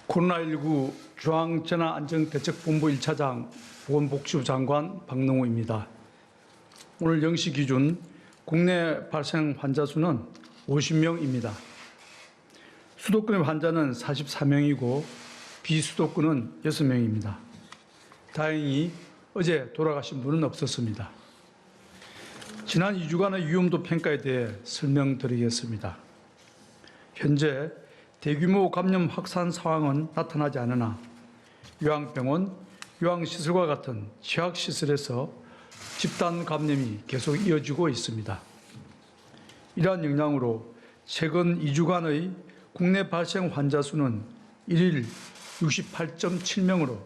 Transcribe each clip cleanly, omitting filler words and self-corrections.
코로나19 중앙재난안전대책본부 1차장 보건복지부 장관 박능호입니다. 오늘 0시 기준 국내 발생 환자 수는 50명입니다. 수도권의 환자는 44명이고 비수도권은 6명입니다. 다행히 어제 돌아가신 분은 없었습니다. 지난 2주간의 위험도 평가에 대해 설명드리겠습니다. 현재 대규모 감염 확산 상황은 나타나지 않으나 요양병원, 요양시설과 같은 취약시설에서 집단 감염이 계속 이어지고 있습니다. 이러한 영향으로 최근 2주간의 국내 발생 환자 수는 1일 68.7명으로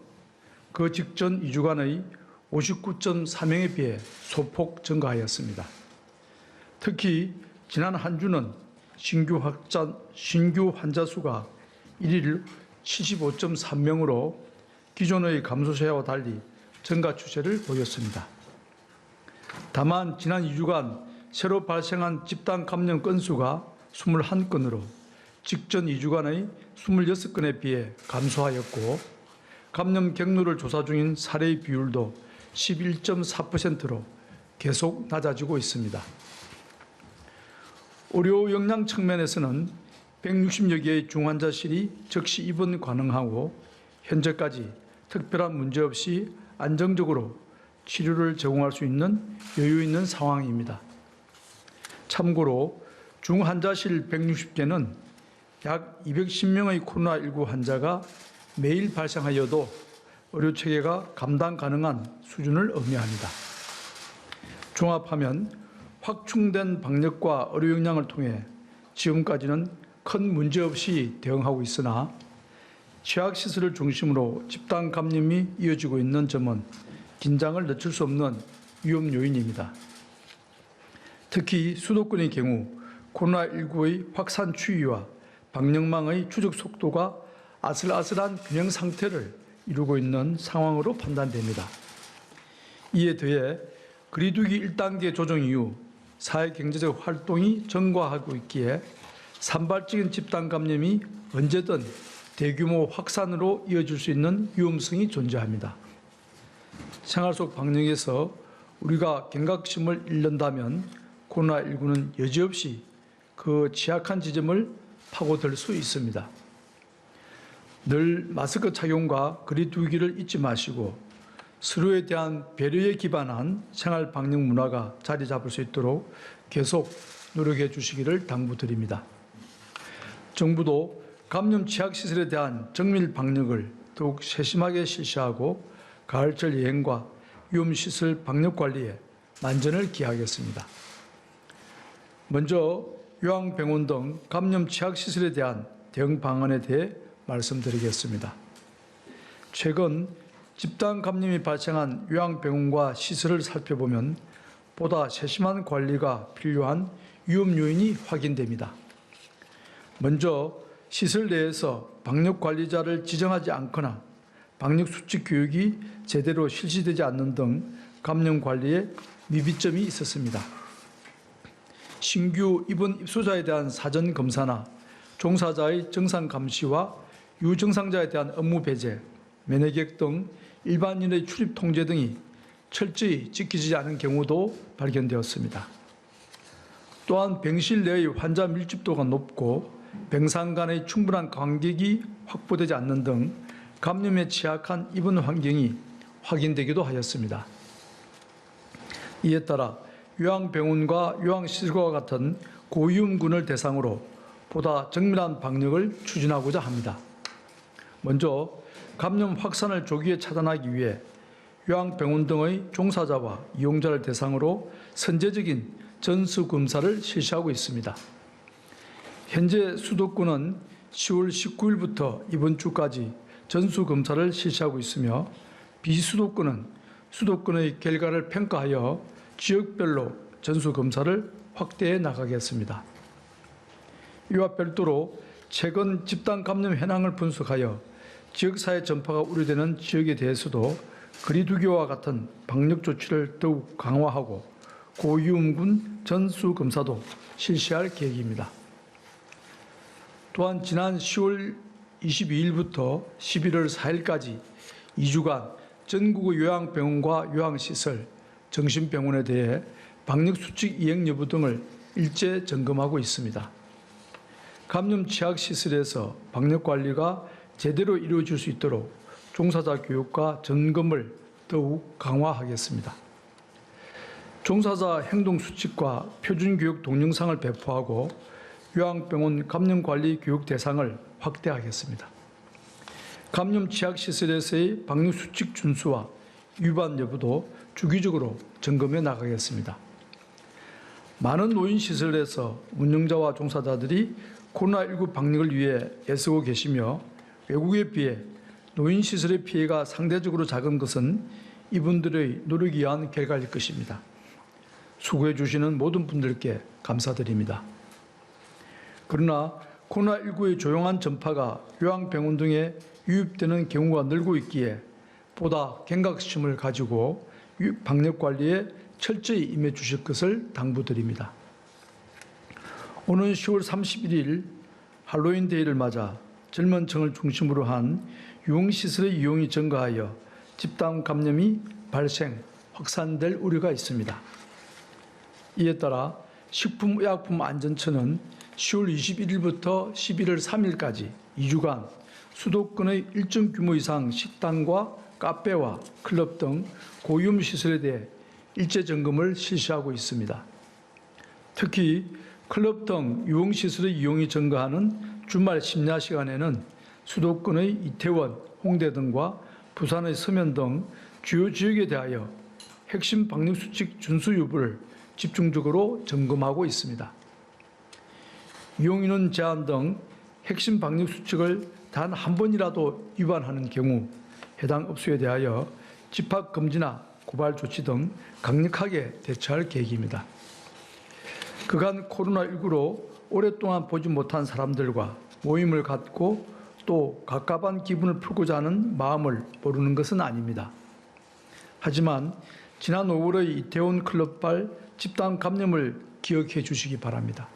그 직전 2주간의 59.4명에 비해 소폭 증가하였습니다. 특히 지난 한 주는 신규 환자 수가 1일 75.3명으로 기존의 감소세와 달리 증가 추세를 보였습니다. 다만 지난 2주간 새로 발생한 집단 감염 건수가 21건으로 직전 2주간의 26건에 비해 감소하였고 감염 경로를 조사 중인 사례의 비율도 11.4%로 계속 낮아지고 있습니다. 의료 역량 측면에서는 160여 개의 중환자실이 즉시 입원 가능하고 현재까지 특별한 문제 없이 안정적으로 치료를 제공할 수 있는 여유 있는 상황입니다. 참고로 중환자실 160개는 약 210명의 코로나19 환자가 매일 발생하여도 의료체계가 감당 가능한 수준을 의미합니다. 종합하면 확충된 방역과 의료 역량을 통해 지금까지는 큰 문제 없이 대응하고 있으나 취약시설을 중심으로 집단 감염이 이어지고 있는 점은 긴장을 늦출 수 없는 위험 요인입니다. 특히 수도권의 경우 코로나19의 확산 추이와 방역망의 추적 속도가 아슬아슬한 균형 상태를 이루고 있는 상황으로 판단됩니다. 이에 더해 거리두기 1단계 조정 이후 사회경제적 활동이 증가하고 있기에 산발적인 집단 감염이 언제든 대규모 확산으로 이어질 수 있는 위험성이 존재합니다. 생활 속 방역에서 우리가 경각심을 잃는다면 코로나19는 여지없이 그 취약한 지점을 파고들 수 있습니다. 늘 마스크 착용과 거리두기를 잊지 마시고 서로에 대한 배려에 기반한 생활 방역 문화가 자리 잡을 수 있도록 계속 노력해 주시기를 당부드립니다. 정부도 감염 취약시설에 대한 정밀 방역을 더욱 세심하게 실시하고 가을철 여행과 위험시설 방역 관리에 만전을 기하겠습니다. 먼저 요양병원 등 감염 취약시설에 대한 대응 방안에 대해 말씀드리겠습니다. 최근 집단 감염이 발생한 요양병원과 시설을 살펴보면 보다 세심한 관리가 필요한 위험 요인이 확인됩니다. 먼저 시설 내에서 방역관리자를 지정하지 않거나 방역수칙 교육이 제대로 실시되지 않는 등 감염관리에 미비점이 있었습니다. 신규 입원 입소자에 대한 사전 검사나 종사자의 정상 감시와 유증상자에 대한 업무 배제, 면회객 등 일반인의 출입 통제 등이 철저히 지키지 않은 경우도 발견되었습니다. 또한 병실 내의 환자 밀집도가 높고 병상 간의 충분한 간격이 확보되지 않는 등 감염에 취약한 입원 환경이 확인되기도 하였습니다. 이에 따라 요양병원과 요양시설과 같은 고위험군을 대상으로 보다 정밀한 방역을 추진하고자 합니다. 먼저 감염 확산을 조기에 차단하기 위해 요양병원 등의 종사자와 이용자를 대상으로 선제적인 전수검사를 실시하고 있습니다. 현재 수도권은 10월 19일부터 이번 주까지 전수검사를 실시하고 있으며 비수도권은 수도권의 결과를 평가하여 지역별로 전수검사를 확대해 나가겠습니다. 이와 별도로 최근 집단 감염 현황을 분석하여 지역사회 전파가 우려되는 지역에 대해서도 거리두기와 같은 방역 조치를 더욱 강화하고 고위험군 전수검사도 실시할 계획입니다. 또한 지난 10월 22일부터 11월 4일까지 2주간 전국의 요양병원과 요양시설, 정신병원에 대해 방역수칙 이행 여부 등을 일제 점검하고 있습니다. 감염 취약시설에서 방역관리가 제대로 이루어질 수 있도록 종사자 교육과 점검을 더욱 강화하겠습니다. 종사자 행동수칙과 표준교육 동영상을 배포하고 요양병원 감염관리 교육 대상을 확대하겠습니다. 감염 취약시설에서의 방역수칙 준수와 위반 여부도 주기적으로 점검해 나가겠습니다. 많은 노인시설에서 운영자와 종사자들이 코로나19 방역을 위해 애쓰고 계시며 외국에 비해 노인시설의 피해가 상대적으로 작은 것은 이분들의 노력에 의한 결과일 것입니다. 수고해 주시는 모든 분들께 감사드립니다. 그러나 코로나19의 조용한 전파가 요양병원 등에 유입되는 경우가 늘고 있기에 보다 경각심을 가지고 방역관리에 철저히 임해 주실 것을 당부드립니다. 오는 10월 31일 할로윈 데이를 맞아 젊은 층을 중심으로 한 유흥시설의 이용이 증가하여 집단 감염이 발생, 확산될 우려가 있습니다. 이에 따라 식품의약품안전처는 10월 21일부터 11월 3일까지 2주간 수도권의 일정 규모 이상 식당과 카페와 클럽 등 고위험 시설에 대해 일제 점검을 실시하고 있습니다. 특히 클럽 등 유흥시설의 이용이 증가하는 주말 심야 시간에는 수도권의 이태원, 홍대 등과 부산의 서면 등 주요 지역에 대하여 핵심 방역수칙 준수 여부를 집중적으로 점검하고 있습니다. 이용인원 제한 등 핵심 방역수칙을 단 한 번이라도 위반하는 경우 해당 업소에 대하여 집합금지나 고발 조치 등 강력하게 대처할 계획입니다. 그간 코로나19로 오랫동안 보지 못한 사람들과 모임을 갖고 또 갑갑한 기분을 풀고자 하는 마음을 모르는 것은 아닙니다. 하지만 지난 5월의 이태원 클럽발 집단 감염을 기억해 주시기 바랍니다.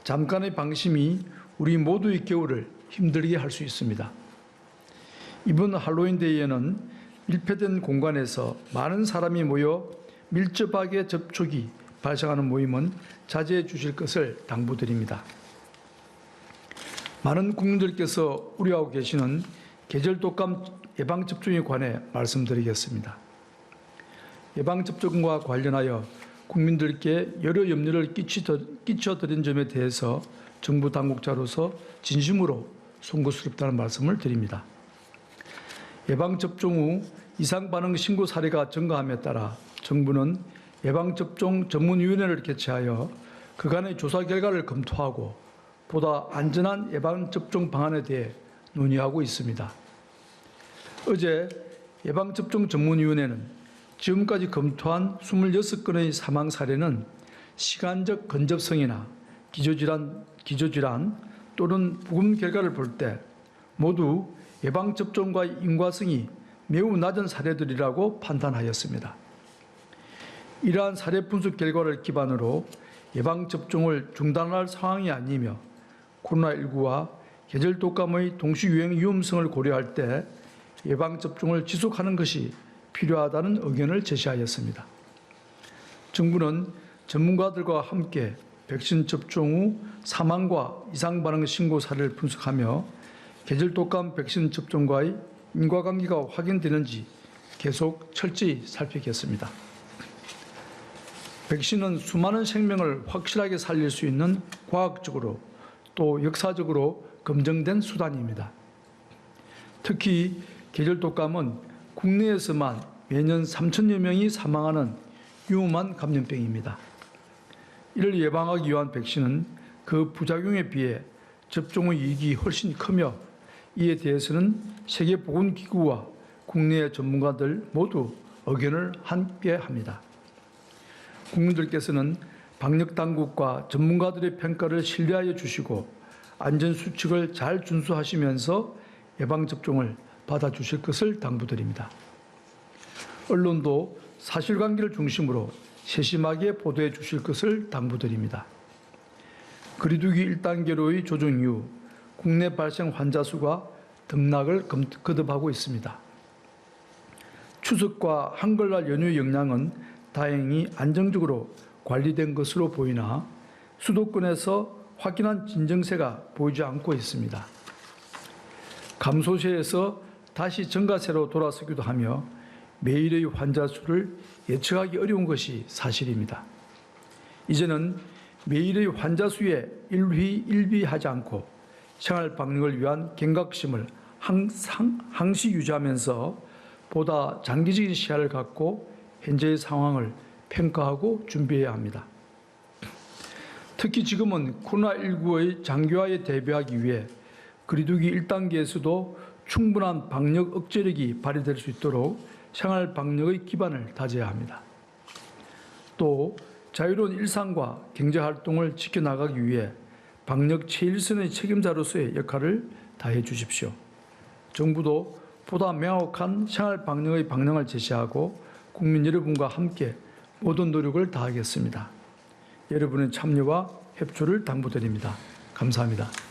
잠깐의 방심이 우리 모두의 겨울을 힘들게 할 수 있습니다. 이번 할로윈데이에는 밀폐된 공간에서 많은 사람이 모여 밀접하게 접촉이 발생하는 모임은 자제해 주실 것을 당부드립니다. 많은 국민들께서 우려하고 계시는 계절독감 예방접종에 관해 말씀드리겠습니다. 예방접종과 관련하여 국민들께 여러 염려를 끼쳐드린 점에 대해서 정부 당국자로서 진심으로 송구스럽다는 말씀을 드립니다. 예방접종 후 이상반응 신고 사례가 증가함에 따라 정부는 예방접종 전문위원회를 개최하여 그간의 조사 결과를 검토하고 보다 안전한 예방접종 방안에 대해 논의하고 있습니다. 어제 예방접종 전문위원회는 지금까지 검토한 26건의 사망 사례는 시간적 근접성이나 기저질환 또는 부검 결과를 볼 때 모두 예방접종과의 인과성이 매우 낮은 사례들이라고 판단하였습니다. 이러한 사례 분석 결과를 기반으로 예방접종을 중단할 상황이 아니며 코로나19와 계절독감의 동시유행 위험성을 고려할 때 예방접종을 지속하는 것이 필요하다는 의견을 제시하였습니다. 정부는 전문가들과 함께 백신 접종 후 사망과 이상반응 신고 사례를 분석하며 계절독감 백신 접종과의 인과관계가 확인되는지 계속 철저히 살피겠습니다. 백신은 수많은 생명을 확실하게 살릴 수 있는 과학적으로 또 역사적으로 검증된 수단입니다. 특히 계절독감은 국내에서만 매년 3천여 명이 사망하는 위험한 감염병입니다. 이를 예방하기 위한 백신은 그 부작용에 비해 접종의 이익이 훨씬 크며 이에 대해서는 세계보건기구와 국내 전문가들 모두 의견을 함께 합니다. 국민들께서는 방역당국과 전문가들의 평가를 신뢰하여 주시고 안전수칙을 잘 준수하시면서 예방접종을 받아주실 것을 당부드립니다. 언론도 사실관계를 중심으로 세심하게 보도해 주실 것을 당부드립니다. 거리두기 1단계로의 조정 이후 국내 발생 환자 수가 등락을 거듭하고 있습니다. 추석과 한글날 연휴 영향은 다행히 안정적으로 관리된 것으로 보이나 수도권에서 확연한 진정세가 보이지 않고 있습니다. 감소세에서 다시 증가세로 돌아서기도 하며 매일의 환자 수를 예측하기 어려운 것이 사실입니다. 이제는 매일의 환자 수에 일비하지 않고 생활 방역을 위한 경각심을 항시 유지하면서 보다 장기적인 시야를 갖고 현재의 상황을 평가하고 준비해야 합니다. 특히 지금은 코로나19의 장기화에 대비하기 위해 거리두기 1단계에서도 충분한 방역 억제력이 발휘될 수 있도록 생활 방역의 기반을 다져야 합니다. 또 자유로운 일상과 경제활동을 지켜나가기 위해 방역 최일선의 책임자로서의 역할을 다해 주십시오. 정부도 보다 명확한 생활 방역의 방향을 제시하고 국민 여러분과 함께 모든 노력을 다하겠습니다. 여러분의 참여와 협조를 당부드립니다. 감사합니다.